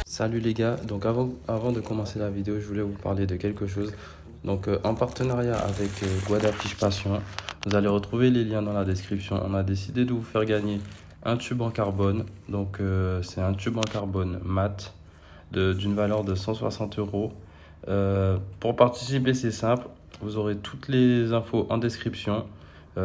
Salut les gars, donc avant de commencer la vidéo, je voulais vous parler de quelque chose. Donc en partenariat avec Guada Fiche Passion, vous allez retrouver les liens dans la description. On a décidé de vous faire gagner un tube en carbone. Donc c'est un tube en carbone mat d'une valeur de 160 €. Pour participer, c'est simple, vous aurez toutes les infos en description.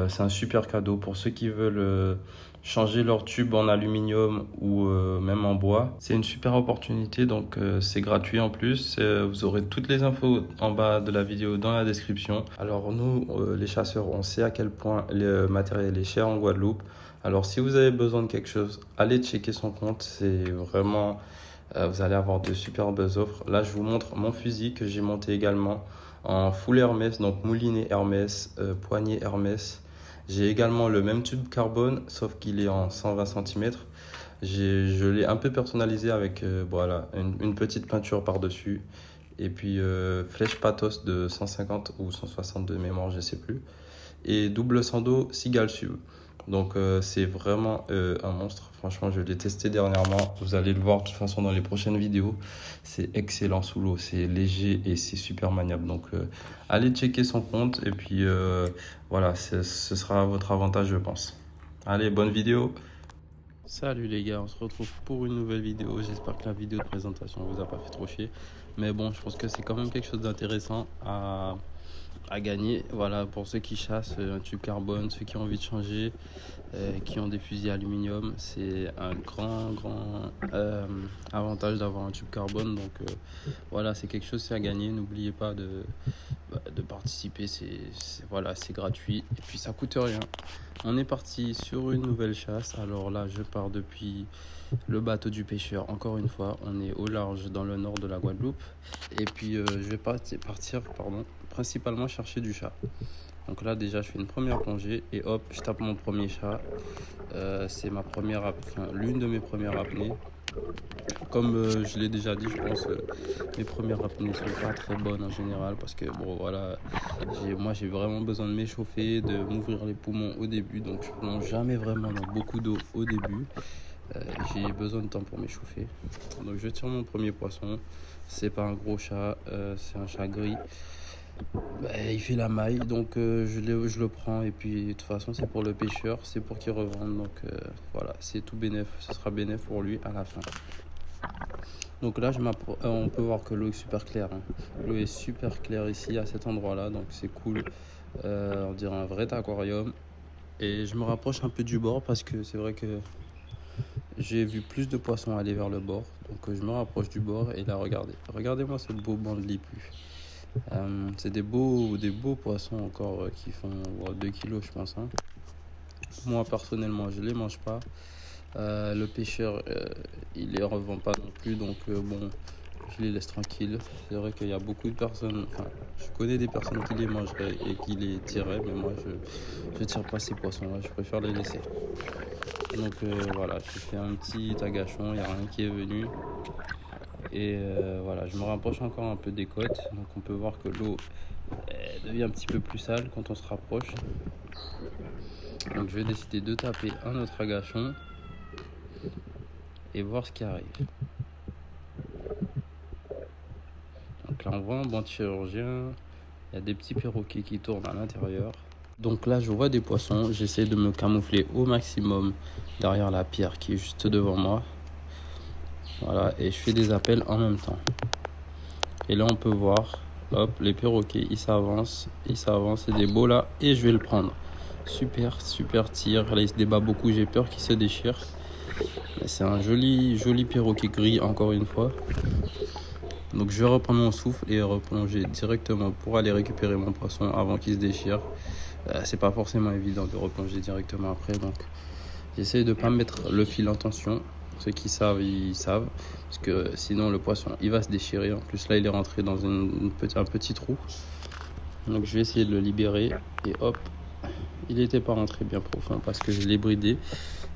C'est un super cadeau pour ceux qui veulent changer leur tube en aluminium ou même en bois. C'est une super opportunité, donc c'est gratuit en plus. Vous aurez toutes les infos en bas de la vidéo dans la description. Alors nous, les chasseurs, on sait à quel point le matériel est cher en Guadeloupe. Alors si vous avez besoin de quelque chose, allez checker son compte. C'est vraiment... vous allez avoir de superbes offres. Là, je vous montre mon fusil que j'ai monté également en full Hermès, donc moulinet Hermès, poignée Hermès. J'ai également le même tube carbone, sauf qu'il est en 120 cm. Je l'ai un peu personnalisé avec voilà, une petite peinture par-dessus. Et puis flèche pathos de 150 ou 160 de mémoire, je ne sais plus. Et double sando cigale sub. Donc c'est vraiment un monstre. Franchement, je l'ai testé dernièrement. Vous allez le voir de toute façon dans les prochaines vidéos. C'est excellent sous l'eau, c'est léger et c'est super maniable. Donc allez checker son compte et puis voilà, ce sera à votre avantage, je pense. Allez, bonne vidéo. Salut les gars, on se retrouve pour une nouvelle vidéo. J'espère que la vidéo de présentation vous a pas fait trop chier. Mais bon, je pense que c'est quand même quelque chose d'intéressant à gagner. Voilà, pour ceux qui chassent un tube carbone, ceux qui ont envie de changer, qui ont des fusils aluminium, c'est un grand avantage d'avoir un tube carbone. Donc voilà, c'est quelque chose à gagner. N'oubliez pas de participer, voilà, c'est gratuit et puis ça coûte rien. On est parti sur une nouvelle chasse. Alors là, je pars depuis le bateau du pêcheur. Encore une fois, on est au large dans le nord de la Guadeloupe. Et puis je vais partir principalement chercher du chat. Donc là déjà je fais une première plongée et hop, je tape mon premier chat. C'est ma première, l'une de mes premières apnées. Comme je l'ai déjà dit, je pense mes premières apnées sont pas très bonnes en général parce que bon voilà, moi j'ai vraiment besoin de m'échauffer, de m'ouvrir les poumons au début, donc je plonge jamais vraiment dans beaucoup d'eau au début. J'ai besoin de temps pour m'échauffer. Donc je tire mon premier poisson. C'est pas un gros chat, c'est un chat gris. Il fait la maille, donc je le prends et puis de toute façon c'est pour le pêcheur, c'est pour qu'il revende. Donc voilà, c'est tout bénéf, ce sera bénéf pour lui à la fin. Donc là on peut voir que l'eau est super claire, hein. L'eau est super claire ici à cet endroit là, donc c'est cool. On dirait un vrai aquarium. Et je me rapproche un peu du bord parce que c'est vrai que j'ai vu plus de poissons aller vers le bord. Donc je me rapproche du bord et là regardez-moi ce beau banc de lipu. C'est des beaux poissons encore qui font 2 kilos je pense, hein. Moi personnellement je les mange pas. Le pêcheur il les revend pas non plus, donc bon, je les laisse tranquilles. C'est vrai qu'il y a beaucoup de personnes, enfin je connais des personnes qui les mangeraient et qui les tireraient, mais moi je tire pas ces poissons là, je préfère les laisser. Donc voilà, je fais un petit agachon, il n'y a rien qui est venu. Et voilà, je me rapproche encore un peu des côtes. Donc on peut voir que l'eau devient un petit peu plus sale quand on se rapproche. Donc je vais décider de taper un autre agachon et voir ce qui arrive. Donc là on voit un banc de chirurgien. Il y a des petits perroquets qui tournent à l'intérieur. Donc là je vois des poissons. J'essaie de me camoufler au maximum derrière la pierre qui est juste devant moi. Voilà, et je fais des appels en même temps. Et là on peut voir, hop, les perroquets ils s'avancent, c'est des beaux là, et je vais le prendre. Super tir. Là il se débat beaucoup, j'ai peur qu'il se déchire. Mais c'est un joli perroquet gris encore une fois. Donc je vais reprendre mon souffle et replonger directement pour aller récupérer mon poisson avant qu'il se déchire. C'est pas forcément évident de replonger directement après, donc j'essaie de pas mettre le fil en tension. Ceux qui savent, ils savent, parce que sinon le poisson il va se déchirer. En plus là il est rentré dans un petit trou, donc je vais essayer de le libérer et hop, il n'était pas rentré bien profond parce que je l'ai bridé.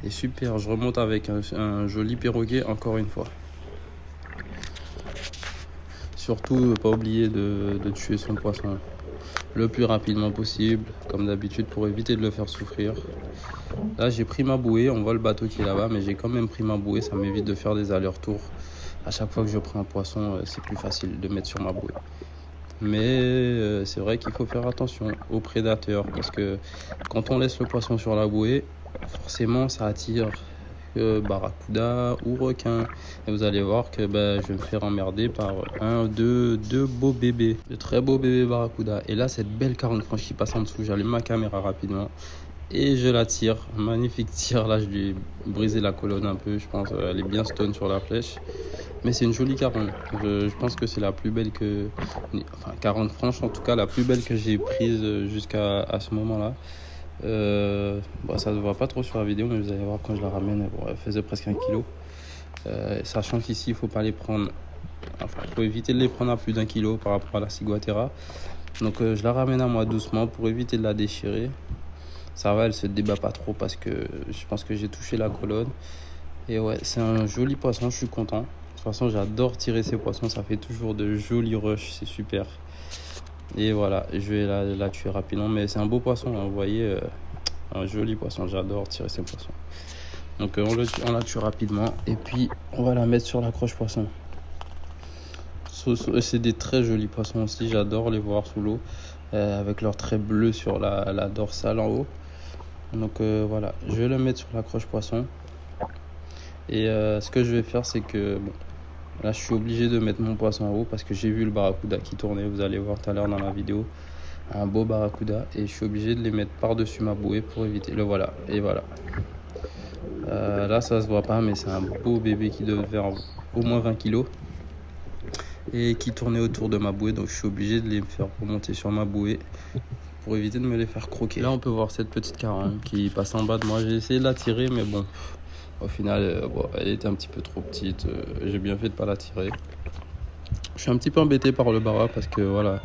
Et super, je remonte avec un joli perroquet encore une fois. Surtout pas oublier de tuer son poisson. le plus rapidement possible, comme d'habitude, pour éviter de le faire souffrir. Là, j'ai pris ma bouée, on voit le bateau qui est là-bas, mais j'ai quand même pris ma bouée, ça m'évite de faire des allers-retours. À chaque fois que je prends un poisson, c'est plus facile de mettre sur ma bouée. Mais c'est vrai qu'il faut faire attention aux prédateurs, parce que quand on laisse le poisson sur la bouée, forcément ça attire barracuda ou requin. Et vous allez voir que je vais me faire emmerder par deux beaux bébés, de très beaux bébés barracuda. Et là, cette belle 40 franche qui passe en dessous, j'allume ma caméra rapidement et je la tire. Magnifique tir. Là, je lui ai brisé la colonne un peu, je pense. Elle est bien stone sur la flèche. Mais c'est une jolie 40. Je pense que c'est la plus belle que... Enfin, 40 franches, en tout cas, la plus belle que j'ai prise jusqu'à ce moment-là. Ça se voit pas trop sur la vidéo, mais vous allez voir quand je la ramène, elle faisait presque 1 kilo. Sachant qu'ici, il faut pas les prendre... Enfin, il faut éviter de les prendre à plus d'1 kilo par rapport à la ciguatera. Donc, je la ramène à moi doucement pour éviter de la déchirer. Ça va, elle se débat pas trop parce que je pense que j'ai touché la colonne. Et ouais, c'est un joli poisson, je suis content. De toute façon, j'adore tirer ces poissons, ça fait toujours de jolis rushs, c'est super. Et voilà, je vais la tuer rapidement, mais c'est un beau poisson, hein, vous voyez, un joli poisson, j'adore tirer ces poissons. Donc on la tue rapidement et puis on va la mettre sur l'accroche poisson. C'est des très jolis poissons aussi, j'adore les voir sous l'eau, avec leur trait bleu sur la dorsale en haut. Donc voilà, je vais le mettre sur l'accroche poisson. Et ce que je vais faire, c'est que là, je suis obligé de mettre mon poisson en haut parce que j'ai vu le barracuda qui tournait. Vous allez voir tout à l'heure dans la vidéo, un beau barracuda. Et je suis obligé de les mettre par-dessus ma bouée pour éviter. Le voilà. Et voilà. Là, ça se voit pas, mais c'est un beau bébé qui devait faire au moins 20 kg. Et qui tournait autour de ma bouée. Donc, je suis obligé de les faire remonter sur ma bouée pour éviter de me les faire croquer. Là, on peut voir cette petite 40 qui passe en bas de moi. J'ai essayé de la tirer, mais bon... Au final, elle était un petit peu trop petite. J'ai bien fait de ne pas la tirer. Je suis un petit peu embêté par le bara parce que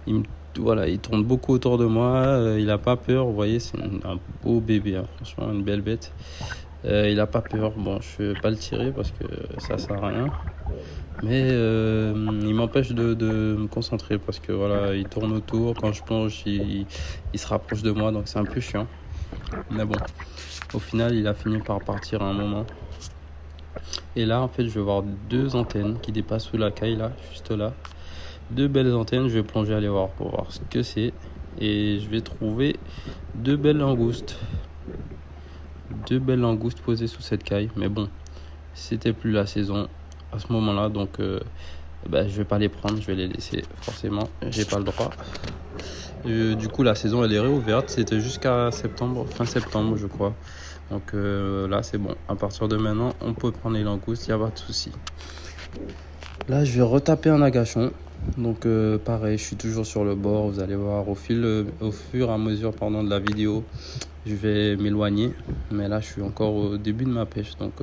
il tourne beaucoup autour de moi. Il n'a pas peur. Vous voyez, c'est un beau bébé. Hein. Franchement, une belle bête. Il n'a pas peur. Bon, je ne vais pas le tirer parce que ça ne sert à rien. Mais il m'empêche de me concentrer parce que voilà, il tourne autour. Quand je plonge, il se rapproche de moi. Donc c'est un peu chiant. Mais bon. Au final, il a fini par partir à un moment. Et là, en fait, je vais voir 2 antennes qui dépassent sous la caille, là, juste là. 2 belles antennes. Je vais plonger, aller voir pour voir ce que c'est. Et je vais trouver 2 belles langoustes. 2 belles langoustes posées sous cette caille. Mais bon, c'était plus la saison à ce moment-là. Donc, je vais pas les prendre. Je vais les laisser, forcément. J'ai pas le droit. Du coup, la saison, elle est réouverte. C'était jusqu'à septembre, fin septembre, je crois. Donc là, c'est bon. À partir de maintenant, on peut prendre les langoustes. Il n'y a pas de souci. Là, je vais retaper un agachon. Donc, pareil, je suis toujours sur le bord. Vous allez voir, au fur et à mesure de la vidéo, je vais m'éloigner. Mais là, je suis encore au début de ma pêche. Donc,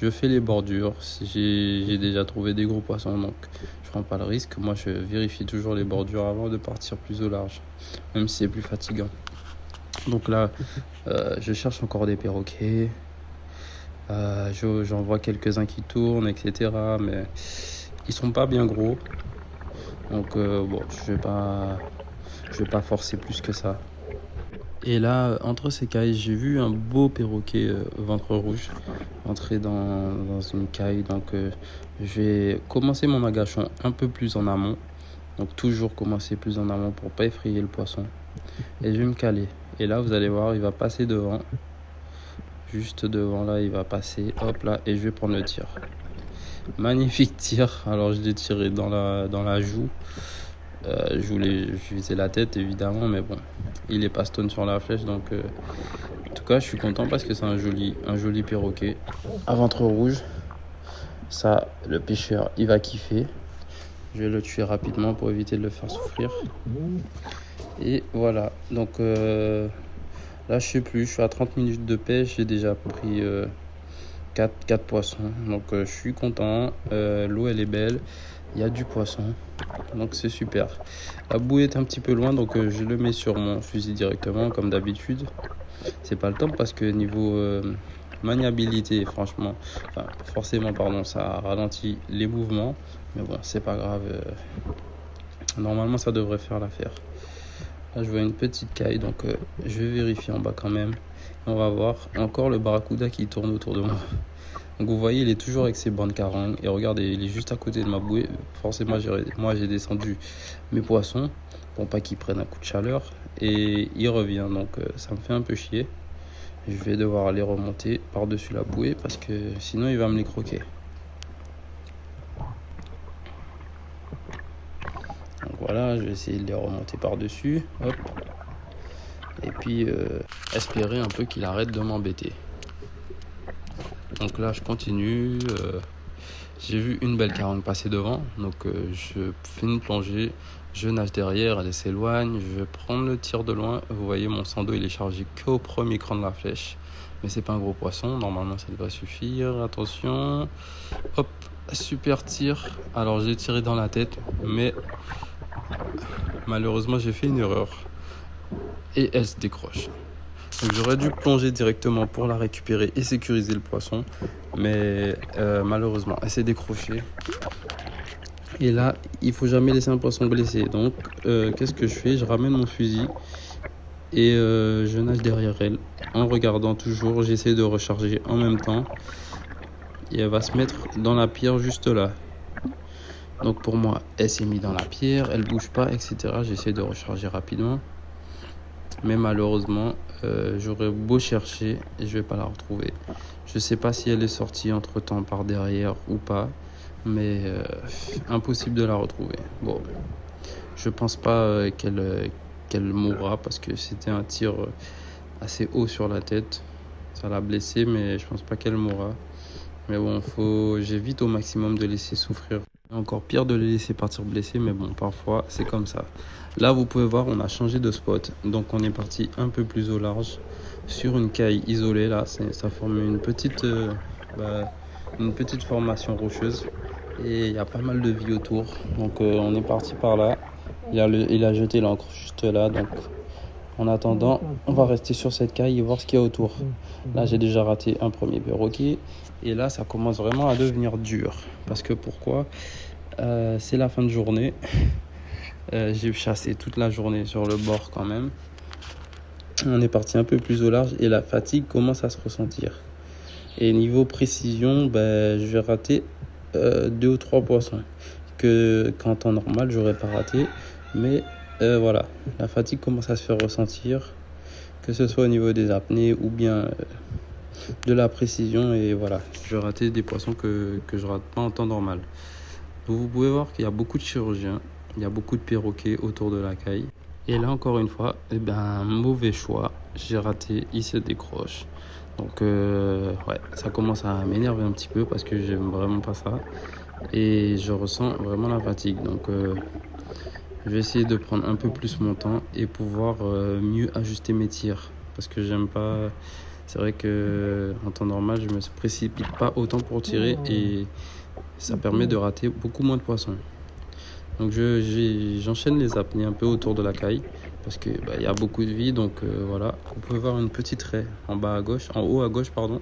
je fais les bordures. J'ai déjà trouvé des gros poissons. Donc, je prends pas le risque. Moi, je vérifie toujours les bordures avant de partir plus au large. Même si c'est plus fatigant. Donc là, je cherche encore des perroquets. J'en vois quelques-uns qui tournent, etc. Mais ils sont pas bien gros. Donc, je vais pas forcer plus que ça. Et là, entre ces cailles, j'ai vu un beau perroquet ventre rouge entrer dans une caille. Donc, je vais commencer mon agachon un peu plus en amont. Donc, toujours commencer plus en amont pour pas effrayer le poisson. Et je vais me caler. Et là, vous allez voir, il va passer devant. Juste devant, là, il va passer. Hop là, et je vais prendre le tir. Magnifique tir. Alors, je l'ai tiré dans la joue. Je visais la tête, évidemment, mais bon, il est pas stone sur la flèche. Donc, en tout cas, je suis content parce que c'est un joli perroquet à ventre rouge. Ça, le pêcheur, il va kiffer. Je vais le tuer rapidement pour éviter de le faire souffrir. Et voilà, donc là je sais plus, je suis à 30 minutes de pêche, j'ai déjà pris 4 poissons. Donc je suis content, l'eau elle est belle, il y a du poisson, donc c'est super. La bouée est un petit peu loin, donc je le mets sur mon fusil directement comme d'habitude. C'est pas le top parce que niveau maniabilité, franchement, forcément pardon, ça ralentit les mouvements. Mais bon, c'est pas grave, normalement ça devrait faire l'affaire. Là, je vois une petite caille, donc je vais vérifier en bas quand même. On va voir encore le barracuda qui tourne autour de moi. Donc vous voyez, il est toujours avec ses bandes carangues. Et regardez, il est juste à côté de ma bouée. Forcément, moi j'ai descendu mes poissons pour pas qu'ils prennent un coup de chaleur. Et il revient, donc ça me fait un peu chier. Je vais devoir aller remonter par-dessus la bouée parce que sinon il va me les croquer. Donc voilà, je vais essayer de les remonter par-dessus. Hop. Et puis espérer un peu qu'il arrête de m'embêter. Donc là je continue, j'ai vu une belle carangue passer devant, donc je fais une plongée, je nage derrière, elle s'éloigne, je vais prendre le tir de loin. Vous voyez, mon sando il est chargé qu'au premier cran de la flèche, mais c'est pas un gros poisson, normalement ça devrait suffire. Attention, hop, super tir. Alors j'ai tiré dans la tête, mais malheureusement j'ai fait une erreur et elle se décroche. Donc j'aurais dû plonger directement pour la récupérer et sécuriser le poisson, mais malheureusement elle s'est décrochée. Et là, il faut jamais laisser un poisson blessé. Donc qu'est-ce que je fais? Je ramène mon fusil et je nage derrière elle en regardant toujours. J'essaie de recharger en même temps et elle va se mettre dans la pierre juste là. Donc pour moi, elle s'est mise dans la pierre, elle bouge pas, etc. J'essaie de recharger rapidement. Mais malheureusement, j'aurais beau chercher et je vais pas la retrouver. Je sais pas si elle est sortie entre temps par derrière ou pas, mais impossible de la retrouver. Bon, je pense pas qu'elle mourra parce que c'était un tir assez haut sur la tête. Ça l'a blessée, mais je pense pas qu'elle mourra. Mais bon, j'évite au maximum de laisser souffrir. Encore pire de les laisser partir blessés, mais bon, parfois c'est comme ça. Là, vous pouvez voir, on a changé de spot. Donc on est parti un peu plus au large sur une caille isolée. Là, ça forme une petite formation rocheuse. Et il y a pas mal de vie autour. Donc on est parti par là. Il a jeté l'ancre juste là. Donc en attendant, on va rester sur cette caille et voir ce qu'il y a autour. Là, j'ai déjà raté un premier perroquet. Et là, ça commence vraiment à devenir dur. Parce que pourquoi? C'est la fin de journée. J'ai chassé toute la journée sur le bord quand même. On est parti un peu plus au large et la fatigue commence à se ressentir. Et niveau précision, je vais rater 2 ou 3 poissons que qu'en temps normal j'aurais pas raté. Mais voilà, la fatigue commence à se faire ressentir, que ce soit au niveau des apnées ou bien de la précision. Et voilà, je vais rater des poissons que je rate pas en temps normal. Vous pouvez voir qu'il y a beaucoup de chirurgiens, il y a beaucoup de perroquets autour de la caille. Et là encore une fois, mauvais choix, j'ai raté, il se décroche. Donc ouais, ça commence à m'énerver un petit peu parce que j'aime vraiment pas ça. Et je ressens vraiment la fatigue. Donc je vais essayer de prendre un peu plus mon temps et pouvoir mieux ajuster mes tirs. Parce que j'aime pas... C'est vrai que en temps normal, je me précipite pas autant pour tirer et ça permet de rater beaucoup moins de poissons. Donc j'enchaîne les apnées un peu autour de la caille parce que y a beaucoup de vie. Donc voilà, vous pouvez voir une petite raie en haut à gauche pardon,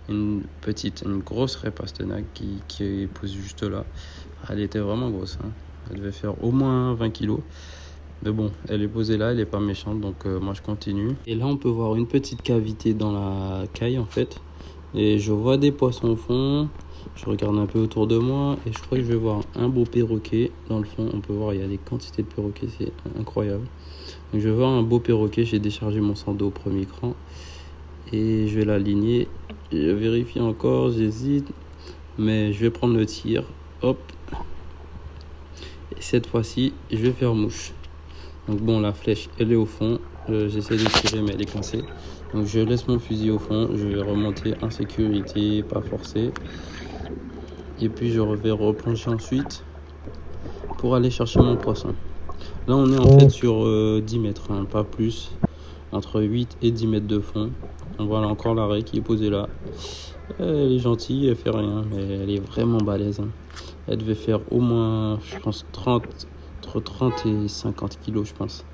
une grosse raie pastenaque qui pousse juste là. Elle était vraiment grosse, hein. Elle devait faire au moins 20 kg. Mais bon, elle est posée là, elle est pas méchante, donc moi je continue. Et là on peut voir une petite cavité dans la caille en fait. Et je vois des poissons au fond. Je regarde un peu autour de moi et je crois que je vais voir un beau perroquet. Dans le fond, on peut voir il y a des quantités de perroquets, c'est incroyable. Donc je vais voir un beau perroquet, j'ai déchargé mon sando au premier cran. Et je vais l'aligner. Je vérifie encore, j'hésite. Mais je vais prendre le tir. Hop. Et cette fois-ci, je vais faire mouche. Donc bon, la flèche, elle est au fond. J'essaie de tirer, mais elle est coincée. Donc je laisse mon fusil au fond. Je vais remonter en sécurité, pas forcer. Et puis je vais replonger ensuite pour aller chercher mon poisson. Là on est en fait sur 10 mètres, hein, pas plus. Entre 8 et 10 mètres de fond. On voit là encore la raie qui est posée là. Elle est gentille, elle fait rien, mais elle est vraiment balèze, hein. Elle devait faire au moins, je pense, entre 30 et 50 kilos, je pense.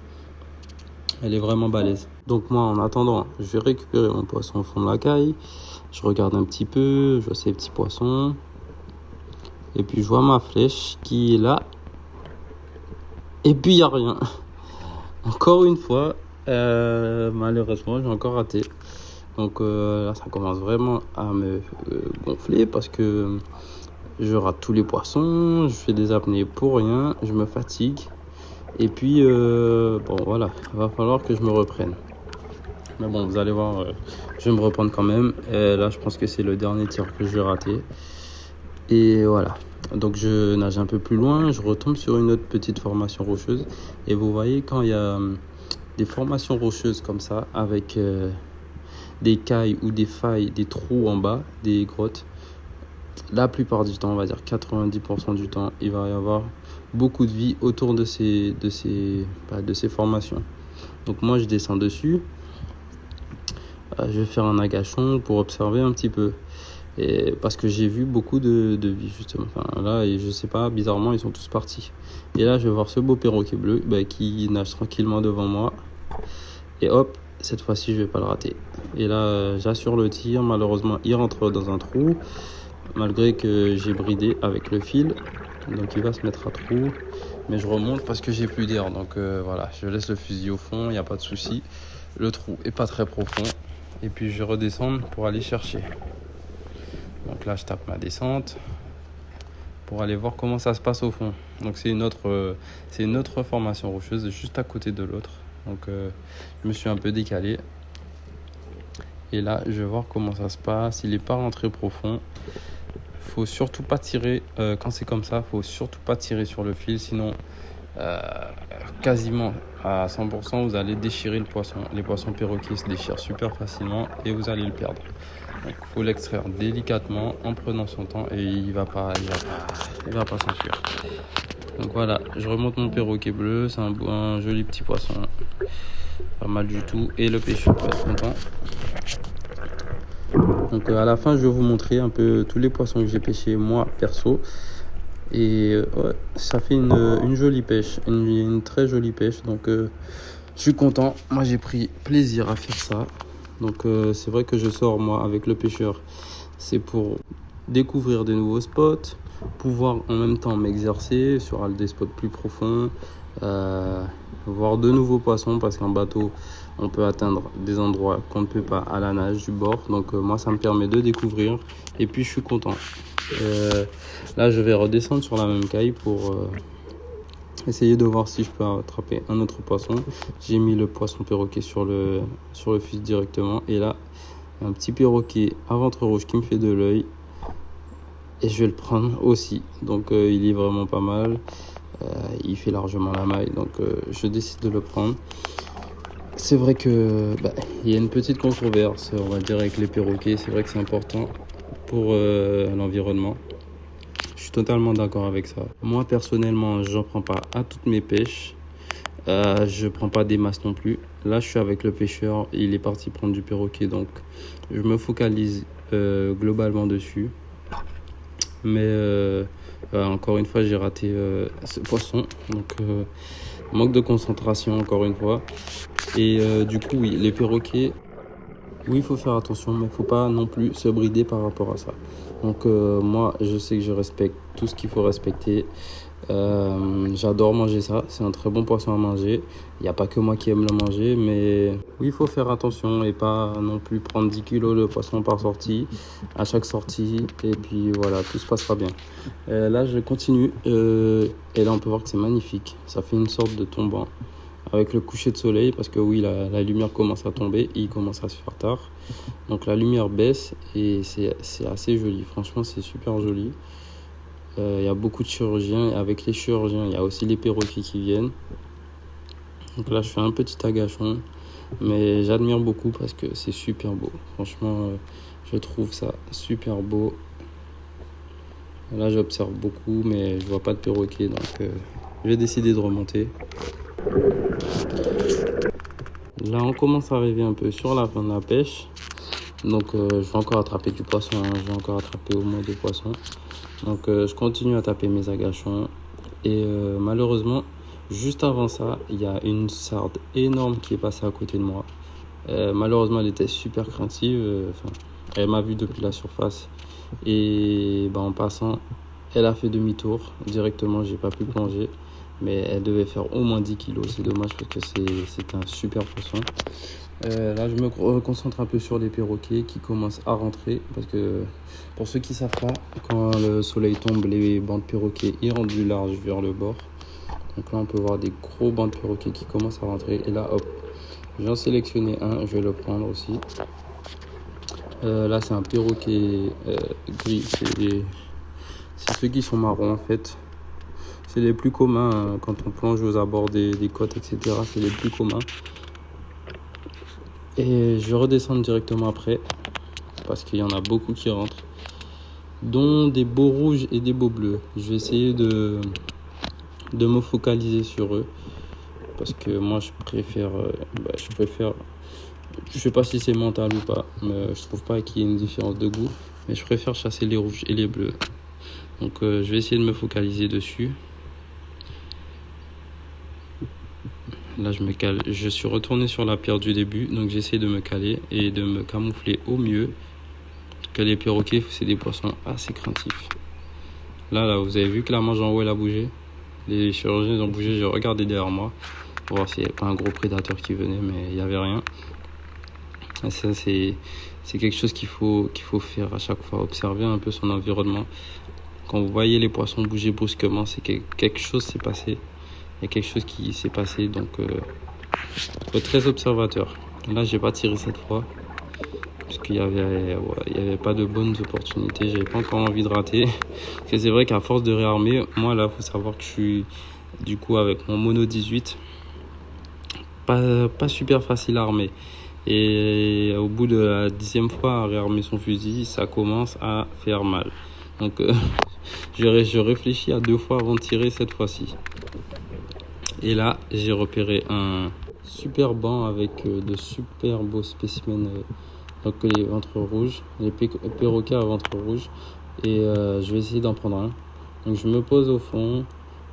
Elle est vraiment balèze. Donc moi, en attendant, je vais récupérer mon poisson au fond de la caille. Je regarde un petit peu, je vois ces petits poissons. Et puis je vois ma flèche qui est là. Et puis il n'y a rien. encore une fois, malheureusement, j'ai encore raté. Donc là, ça commence vraiment à me gonfler parce que je rate tous les poissons, je fais des apnées pour rien, je me fatigue. Et puis, bon, voilà, il va falloir que je me reprenne. Mais bon, vous allez voir, je vais me reprendre quand même. Et là, je pense que c'est le dernier tir que je vais rater. Et voilà. Donc, je nage un peu plus loin. Je retombe sur une autre petite formation rocheuse. Et vous voyez, quand il y a des formations rocheuses comme ça, avec des cailles ou des failles, des trous en bas, des grottes, la plupart du temps, on va dire 90% du temps, il va y avoir beaucoup de vie autour de ces formations. Donc moi, je descends dessus. Je vais faire un agachon pour observer un petit peu. Et parce que j'ai vu beaucoup de vie, justement. Enfin, là, et je sais pas, bizarrement, ils sont tous partis. Et là, je vais voir ce beau perroquet bleu qui nage tranquillement devant moi. Et hop, cette fois-ci, je vais pas le rater. Et là, j'assure le tir. Malheureusement, il rentre dans un trou. Malgré que j'ai bridé avec le fil. Donc, il va se mettre à trou. Mais je remonte parce que j'ai plus d'air. Donc, voilà, je laisse le fusil au fond. Il n'y a pas de souci. Le trou est pas très profond. Et puis je redescends pour aller chercher. Donc là, je tape ma descente pour aller voir comment ça se passe au fond. Donc c'est une autre formation rocheuse juste à côté de l'autre. Donc je me suis un peu décalé. Et là, je vais voir comment ça se passe. Il n'est pas rentré profond. Faut surtout pas tirer quand c'est comme ça. Faut surtout pas tirer sur le fil, sinon quasiment à 100% vous allez déchirer le poisson. Les poissons perroquets se déchirent super facilement et vous allez le perdre. Donc il faut l'extraire délicatement en prenant son temps et il va pas s'enfuir. Donc voilà, je remonte mon perroquet bleu, c'est un joli petit poisson, pas mal du tout, et le pêcheur va être content. Donc à la fin, je vais vous montrer un peu tous les poissons que j'ai pêchés moi perso. Et ouais, ça fait une jolie pêche, une très jolie pêche. Donc je suis content. Moi, j'ai pris plaisir à faire ça. Donc c'est vrai que je sors moi avec le pêcheur. C'est pour découvrir des nouveaux spots, pouvoir en même temps m'exercer sur des spots plus profonds, voir de nouveaux poissons parce qu'en bateau, on peut atteindre des endroits qu'on ne peut pas à la nage du bord. Donc moi, ça me permet de découvrir et puis je suis content. Là, je vais redescendre sur la même caille pour essayer de voir si je peux attraper un autre poisson. J'ai mis le poisson perroquet sur le fusil directement. Et là, un petit perroquet à ventre rouge qui me fait de l'œil. Et je vais le prendre aussi. Donc, il est vraiment pas mal. Il fait largement la maille. Donc, je décide de le prendre. C'est vrai que il y a une petite controverse, on va dire, avec les perroquets. C'est vrai que c'est important pour l'environnement. Je suis totalement d'accord avec ça. Moi personnellement, j'en prends pas à toutes mes pêches. Je prends pas des masses non plus. Là, je suis avec le pêcheur. Il est parti prendre du perroquet, donc je me focalise globalement dessus. Mais encore une fois, j'ai raté ce poisson. Donc manque de concentration encore une fois. Et du coup, oui, les perroquets. Oui, il faut faire attention, mais il ne faut pas non plus se brider par rapport à ça. Donc moi, je sais que je respecte tout ce qu'il faut respecter. J'adore manger ça. C'est un très bon poisson à manger. Il n'y a pas que moi qui aime le manger, mais oui, il faut faire attention et pas non plus prendre 10 kilos de poisson par sortie, à chaque sortie. Et puis voilà, tout se passera bien. Là, je continue. Et là, on peut voir que c'est magnifique. Ça fait une sorte de tombant avec le coucher de soleil parce que oui, la lumière commence à tomber, il commence à se faire tard, donc la lumière baisse et c'est assez joli. Franchement, c'est super joli. Il y a beaucoup de chirurgiens et avec les chirurgiens il y a aussi les perroquets qui viennent. Donc là, je fais un petit agachon, mais j'admire beaucoup parce que c'est super beau. Franchement, je trouve ça super beau. Là, j'observe beaucoup, mais je vois pas de perroquet, donc je vais décider de remonter. Là, on commence à arriver un peu sur la fin de la pêche. Donc, je vais encore attraper du poisson. Je vais encore attraper au moins 2 poissons. Donc, je continue à taper mes agachons. Et malheureusement, juste avant ça, il y a une sarde énorme qui est passée à côté de moi. Malheureusement, elle était super craintive. Elle m'a vu depuis la surface. Et en passant, elle a fait demi-tour. Directement, j'ai pas pu plonger. Mais elle devait faire au moins 10 kilos. C'est dommage parce que c'est un super poisson. Là, je me concentre un peu sur les perroquets qui commencent à rentrer. Parce que pour ceux qui ne savent pas, quand le soleil tombe, les bancs de perroquets ils rentrent du large vers le bord. Donc là, on peut voir des gros bancs de perroquets qui commencent à rentrer. Et là, hop, j'en sélectionné un. Je vais le prendre aussi. Là, c'est un perroquet gris. C'est ceux qui sont marrons en fait. C'est les plus communs quand on plonge aux abords des côtes, etc. C'est les plus communs. Et je vais redescendre directement après parce qu'il y en a beaucoup qui rentrent, dont des beaux rouges et des beaux bleus. Je vais essayer de me focaliser sur eux parce que moi je préfère, je sais pas si c'est mental ou pas, mais je trouve pas qu'il y ait une différence de goût, mais je préfère chasser les rouges et les bleus. Donc je vais essayer de me focaliser dessus. Là, je me cale. Je suis retourné sur la pierre du début, donc j'essaie de me caler et de me camoufler au mieux. Parce que les perroquets, c'est des poissons assez craintifs. Là, vous avez vu que la mange en haut, elle a bougé. Les chirurgiens ont bougé. J'ai regardé derrière moi pour voir s'il n'y avait pas un gros prédateur qui venait, mais il n'y avait rien. Et ça, c'est quelque chose qu'il faut faire à chaque fois. Observer un peu son environnement. Quand vous voyez les poissons bouger brusquement, c'est que quelque chose s'est passé. Il y a quelque chose qui s'est passé, donc faut être très observateur. Là, j'ai pas tiré cette fois parce qu'il y avait pas de bonnes opportunités. J'avais pas encore envie de rater. Parce que c'est vrai qu'à force de réarmer, moi là, faut savoir que je suis du coup avec mon mono 18, pas super facile à armer. Et au bout de la 10e fois à réarmer son fusil, ça commence à faire mal. Donc je réfléchis à 2 fois avant de tirer cette fois-ci. Et là, j'ai repéré un super banc avec de super beaux spécimens. Donc les ventres rouges, les perroquets à ventre rouge. Et je vais essayer d'en prendre un. Donc je me pose au fond.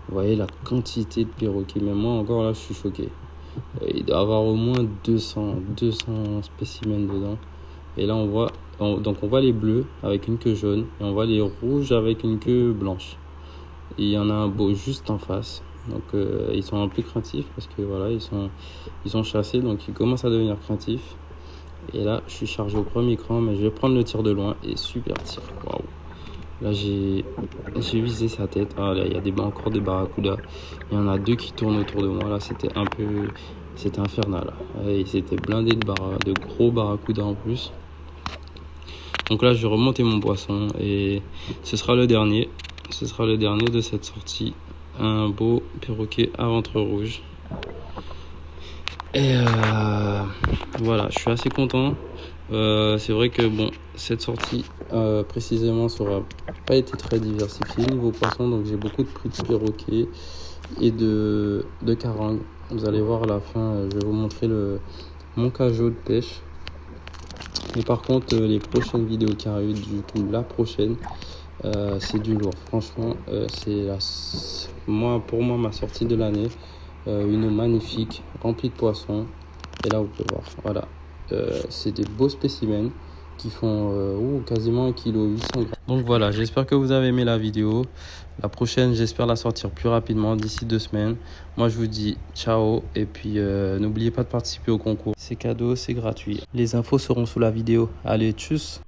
Vous voyez la quantité de perroquets. Mais moi encore là, je suis choqué. Il doit y avoir au moins 200 spécimens dedans. Et là, on voit les bleus avec une queue jaune. Et on voit les rouges avec une queue blanche. Et il y en a un beau juste en face. Donc ils sont un peu craintifs parce que voilà, ils sont chassés, donc ils commencent à devenir craintifs. Et là, je suis chargé au premier cran, mais je vais prendre le tir de loin et super tir. Waouh. Là, j'ai visé sa tête. Ah là, il y a encore des barracudas. Il y en a 2 qui tournent autour de moi. Là, c'était infernal. Et c'était blindé de gros barracudas en plus. Donc là, je vais remonter mon poisson et ce sera le dernier. Ce sera le dernier de cette sortie. Un beau perroquet à ventre rouge. Et voilà, je suis assez content. C'est vrai que bon, cette sortie précisément n'aura pas été très diversifiée niveau poisson. Donc j'ai beaucoup de prix de perroquet et de carangue. Vous allez voir à la fin, je vais vous montrer mon cajot de pêche. Mais par contre, les prochaines vidéos qui arrivent, du coup la prochaine, c'est du lourd. Franchement, pour moi ma sortie de l'année. Une eau magnifique, remplie de poissons. Et là, vous pouvez voir, voilà. C'est des beaux spécimens qui font quasiment 1,8 kg. Donc voilà, j'espère que vous avez aimé la vidéo. La prochaine, j'espère la sortir plus rapidement, d'ici 2 semaines. Moi, je vous dis ciao. Et puis, n'oubliez pas de participer au concours. C'est cadeau, c'est gratuit. Les infos seront sous la vidéo. Allez, tchuss!